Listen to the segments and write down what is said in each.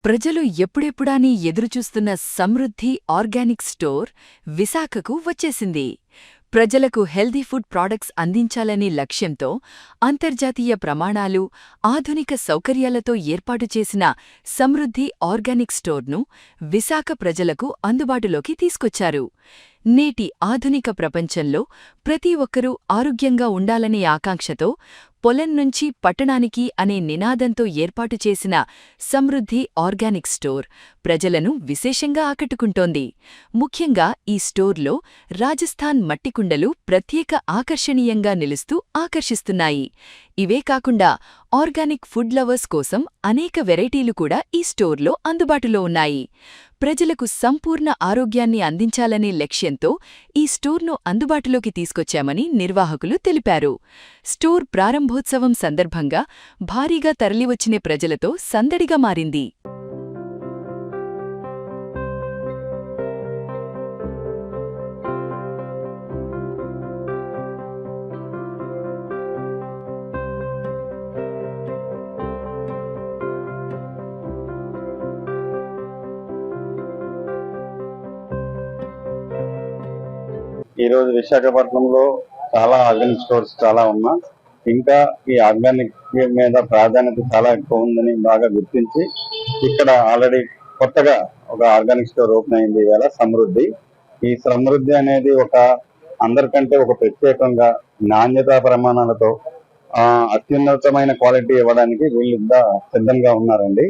ప్రజలు ఎప్పుడెప్పుడాని ఎదురుచూస్తున్న సమృద్ధి organic store విశాఖకు వచ్చేసింది. ప్రజలకు హెల్దీ ఫుడ్ ప్రాడక్ట్స్ అందించాలనే లక్ష్యంతో అంతర్జాతీయ ప్రమాణాలు, ఆధునిక సౌకర్యాలతో ఏర్పాటు చేసిన సమృద్ధి ఆర్గానిక్ స్టోర్ను విశాఖ ప్రజలకు అందుబాటులోకి తీసుకొచ్చారు. నేటి ఆధునిక ప్రపంచంలో ప్రతి ఒక్కరూ ఆరోగ్యంగా ఉండాలనే ఆకాంక్షతో పొలం నుంచి పట్టణానికి అనే నినాదంతో ఏర్పాటు చేసిన సమృద్ధి ఆర్గానిక్ స్టోర్ ప్రజలను విశేషంగా ఆకట్టుకుంటోంది. ముఖ్యంగా ఈ స్టోర్లో రాజస్థాన్ మట్టికుండలు ప్రత్యేక ఆకర్షణీయంగా నిలుస్తూ ఆకర్షిస్తున్నాయి. ఇవే కాకుండా ఆర్గానిక్ ఫుడ్ లవర్స్ కోసం అనేక వెరైటీలు కూడా ఈ స్టోర్లో అందుబాటులో ఉన్నాయి. ప్రజలకు సంపూర్ణ ఆరోగ్యాన్ని అందించాలనే లక్ష్యంతో ఈ స్టోర్ను అందుబాటులోకి తీసుకొచ్చామని నిర్వాహకులు తెలిపారు. స్టోర్ ప్రారంభోత్సవం సందర్భంగా భారీగా తరలివచ్చిన ప్రజలతో సందడిగా మారింది. ఈ రోజు విశాఖపట్నంలో చాలా ఆర్గానిక్ స్టోర్స్ చాలా ఉన్నా ఇంకా ఈ ఆర్గానిక్ మీద ప్రాధాన్యత చాలా ఎక్కువ ఉందని బాగా గుర్తించి ఇక్కడ ఆల్రెడీ కొత్తగా ఒక ఆర్గానిక్ స్టోర్ ఓపెన్ అయింది ఇవాళ సమృద్ధి. ఈ సమృద్ధి అనేది ఒక అందరికంటే ఒక ప్రత్యేకంగా నాణ్యతా ప్రమాణాలతో అత్యున్నతమైన క్వాలిటీ ఇవ్వడానికి వీళ్ళిద్దా సిద్ధంగా ఉన్నారండి.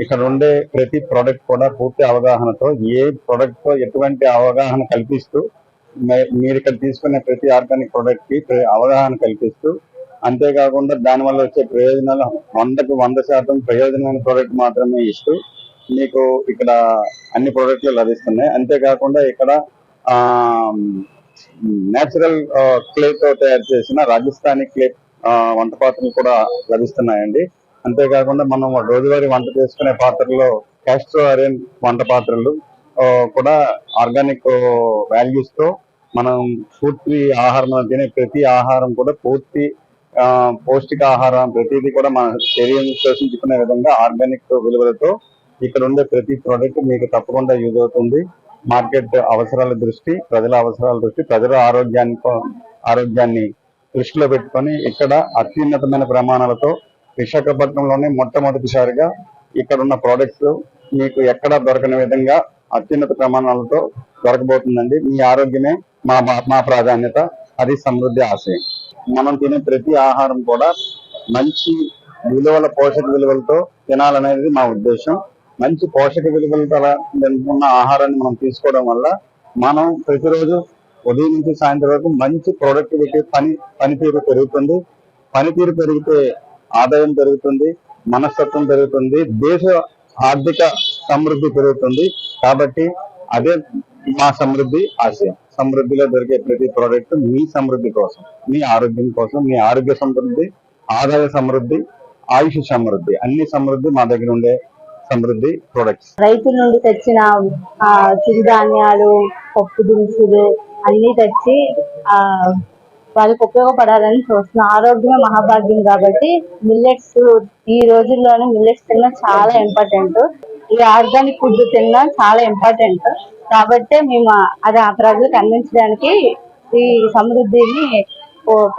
ఇక్కడ ఉండే ప్రతి ప్రోడక్ట్ కూడా పూర్తి అవగాహనతో ఏ ప్రోడక్ట్ తో ఎటువంటి అవగాహన కల్పిస్తూ మీరు ఇక్కడ తీసుకునే ప్రతి ఆర్గానిక్ ప్రోడక్ట్ కి అవగాహన కల్పిస్తూ, అంతేకాకుండా దానివల్ల వచ్చే ప్రయోజనాలు 100% ప్రయోజనమైన ప్రోడక్ట్ మాత్రమే ఇస్తూ మీకు ఇక్కడ అన్ని ప్రోడక్ట్లు లభిస్తున్నాయి. అంతేకాకుండా ఇక్కడ నేచురల్ క్లేతో తయారు చేసిన రాజస్థానీ క్లే వంట పాత్రలు కూడా లభిస్తున్నాయండి. అంతేకాకుండా మనం రోజువారీ వంట చేసుకునే పాత్రల్లో క్యాస్ట్రో ఐరన్ వంట పాత్రలు కూడా ఆర్గానిక్ వాల్యూస్ తో మనం పూర్తి ఆహారం తినే ప్రతి ఆహారం కూడా పూర్తి పౌష్టిక ఆహారం ప్రతిదీ కూడా మన శరీరం పోషించుకునే విధంగా ఆర్గానిక్ విలువలతో ఇక్కడ ఉండే ప్రతి ప్రోడక్ట్ మీకు తప్పకుండా యూజ్ అవుతుంది. మార్కెట్ అవసరాల దృష్టి, ప్రజల అవసరాల దృష్టి, ప్రజల ఆరోగ్యాన్ని దృష్టిలో పెట్టుకొని ఇక్కడ అత్యున్నతమైన ప్రమాణాలతో విశాఖపట్నంలోనే మొట్టమొదటిసారిగా ఇక్కడ ఉన్న ప్రోడక్ట్స్ మీకు ఎక్కడా దొరకని విధంగా అత్యున్నత ప్రమాణాలతో దొరకబోతుందండి. మీ ఆరోగ్యమే మా ప్రాధాన్యత, అది సమృద్ధి ఆశయం. మనం తినే ప్రతి ఆహారం కూడా మంచి విలువల పోషక విలువలతో తినాలనేది మా ఉద్దేశం. మంచి పోషక విలువలతో ఉన్న ఆహారాన్ని మనం తీసుకోవడం వల్ల మనం ప్రతిరోజు ఉదయం నుంచి సాయంత్రం వరకు మంచి ప్రొడక్టివిటీ పనితీరు పెరుగుతుంది. పనితీరు పెరిగితే ఆదాయం పెరుగుతుంది, మనస్తత్వం పెరుగుతుంది, దేశ ఆర్థిక సమృద్ధి పెరుగుతుంది. కాబట్టి అదే మా సమృద్ధి ఆశయం. సమృద్ధిలో దొరికే ప్రతి ప్రోడక్ట్ మీ సమృద్ధి కోసం, మీ ఆరోగ్యం కోసం, మీ ఆరోగ్య సమృద్ధి, ఆదాయ సమృద్ధి, ఆయుష్ సమృద్ధి, అన్ని సమృద్ధి మా దగ్గర ఉండే సమృద్ధి ప్రొడక్ట్స్. రైతుల నుండి తెచ్చిన చిరుధాన్యాలు, పప్పు దినుసులు అన్ని తెచ్చి వాళ్ళకి ఉపయోగపడాలని చూస్తున్నాం. ఆరోగ్యమే మహాభాగ్యం కాబట్టి మిల్లెట్స్ ఈ రోజుల్లోనే మిల్లెట్స్ తినడం చాలా ఇంపార్టెంట్. ఈ ఆర్గానిక్ ఫుడ్ తినడం చాలా ఇంపార్టెంట్. కాబట్టి మేము అది ఆ ప్రజలకు అందించడానికి ఈ సమృద్ధిని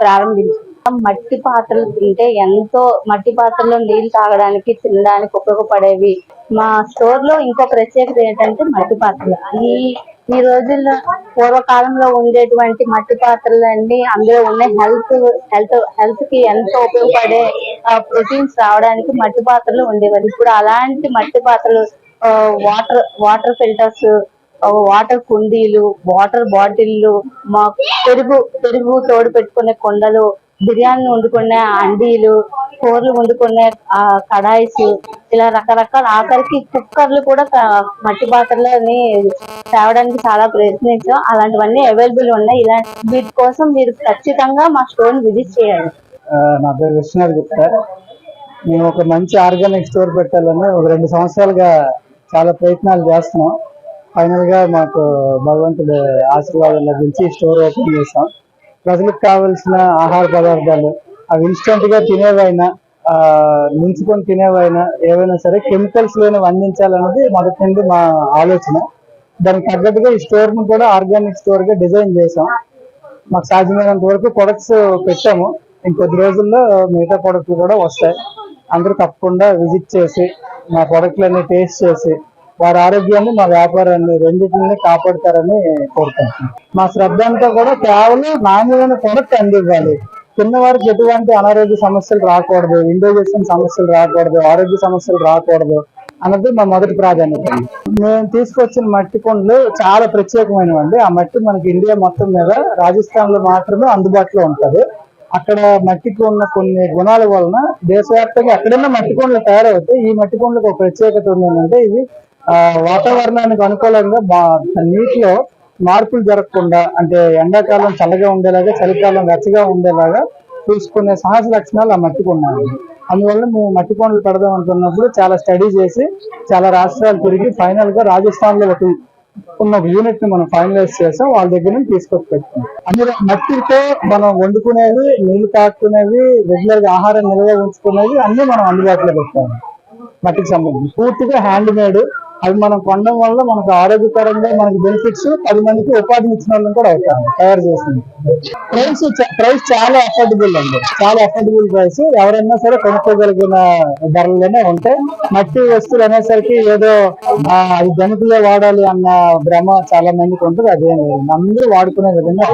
ప్రారంభించాం. మట్టి పాత్రలు తింటే ఎంతో, మట్టి పాత్రలో నీళ్లు తాగడానికి, తినడానికి ఉపయోగపడేవి. మా స్టోర్ లో ఇంకో ప్రత్యేకత ఏంటంటే మట్టి పాత్రలు. ఈ రోజుల్లో పూర్వకాలంలో ఉండేటువంటి మట్టి పాత్రలన్నీ అందులో ఉన్న హెల్త్ కి ఎంతో ఉపయోగపడే ప్రోటీన్స్ రావడానికి మట్టి పాత్రలు ఉండేవారు. ఇప్పుడు అలాంటి మట్టి పాత్రలు, వాటర్ ఫిల్టర్స్, వాటర్ కుండీలు, వాటర్ బాటిళ్లు, మా పెరుగు తోడు పెట్టుకునే కొండలు, బిర్యానీ వండుకునే అండీలు, కూరలు వండుకునే కడాయిస్, ఇలా రకరకాల, ఆఖరికి కుక్కర్లు కూడా మట్టి పాత్రలని తేవడానికి చాలా ప్రయత్నించాం. అలాంటివన్నీ అవైలబుల్ ఉన్నాయి. వీటి కోసం మీరు ఖచ్చితంగా మా స్టోర్ విజిట్ చేయాలి. నా పేరు విశ్వనాథ్ గుప్తా. మేము ఒక మంచి ఆర్గానిక్ స్టోర్ పెట్టాలని ఒక 2 సంవత్సరాలుగా చాలా ప్రయత్నాలు చేస్తున్నాం. ఫైనల్ గా మాకు భగవంతుడి ఆశీర్వాదం లభించి స్టోర్ ఓపెన్ చేసాం. ప్రజలకు కావలసిన ఆహార పదార్థాలు అవి ఇన్స్టెంట్ గా తినేవైనా నించుకొని తినేవైనా ఏవైనా సరే కెమికల్స్ లేనివి అందించాలన్నది మొదటి నుండి మా ఆలోచన. దానికి తగ్గట్టుగా ఈ స్టోర్ ను కూడా ఆర్గానిక్ స్టోర్ గా డిజైన్ చేసాం. మాకు సాధ్యమైనంత వరకు ప్రొడక్ట్స్ పెట్టాము. ఇంకొద్ది రోజుల్లో మిగతా ప్రొడక్ట్లు కూడా వస్తాయి. అందరూ తప్పకుండా విజిట్ చేసి మా ప్రొడక్ట్లన్నీ టేస్ట్ చేసి వారి ఆరోగ్యాన్ని మా వ్యాపారాన్ని రెండింటిని కాపాడుతారని కోరుకుంటున్నాం. మా శ్రద్ధ అంతా కూడా కేవలం నాణ్యమైన ప్రొడక్ట్ అందివ్వాలి. చిన్నవారికి ఎటువంటి అనారోగ్య సమస్యలు రాకూడదు, ఇండైజెషన్ సమస్యలు రాకూడదు, ఆరోగ్య సమస్యలు రాకూడదు అన్నది మా మొదటి ప్రాధాన్యత. మేము తీసుకొచ్చిన మట్టి కుండలు చాలా ప్రత్యేకమైనవి అండి. ఆ మట్టి మనకి ఇండియా మొత్తం మీద రాజస్థాన్ లో మాత్రమే అందుబాటులో ఉంటది. అక్కడ మట్టికి ఉన్న కొన్ని గుణాల వలన దేశవ్యాప్తంగా ఎక్కడైనా మట్టి కుండలు తయారవుతాయి. ఈ మట్టి కుండలకు ఒక ప్రత్యేకత ఉంది ఏంటంటే ఇవి వాతావరణానికి అనుకూలంగా నీటిలో మార్పులు జరగకుండా, అంటే ఎండాకాలం చల్లగా ఉండేలాగా చలికాలం వెచ్చగా ఉండేలాగా చూసుకునే సహజ లక్షణాలు ఆ మట్టికి ఉన్నాయి. అందువల్ల మేము మట్టి కొండలు పెడదాం అనుకున్నప్పుడు చాలా స్టడీ చేసి చాలా రాష్ట్రాలు తిరిగి ఫైనల్ గా రాజస్థాన్ లో ఉన్న ఒక యూనిట్ ని మనం ఫైనలైజ్ చేసాం. వాళ్ళ దగ్గర నుంచి తీసుకొచ్చి పెట్టుకున్నాం. అందులో మట్టితో మనం వండుకునేవి, నీళ్లు తాక్కునేవి, రెగ్యులర్ గా ఆహారం నిల్వ ఉంచుకునేవి అన్ని మనం అందుబాటులో పెట్టాము. మట్టికి సంబంధించి పూర్తిగా హ్యాండ్ మేడ్. అవి మనం కొనడం వల్ల మనకు ఆరోగ్యకరంగా మనకి బెనిఫిట్స్, 10 మందికి ఉపాధి ఇచ్చిన వాళ్ళని కూడా అవుతాము తయారు చేసింది. ప్రైస్ చాలా అఫోర్డబుల్ అండి, చాలా అఫోర్డబుల్ ప్రైస్. ఎవరైనా సరే కొనుక్కోగలిగిన ధరలోనే ఉంటాయి. మట్టి వస్తువులు అనేసరికి ఏదో అది గనుకులే వాడాలి అన్న భ్రమ చాలా మందికి ఉంటుంది. అదేం లేదు, అందరూ వాడుకునే విధంగా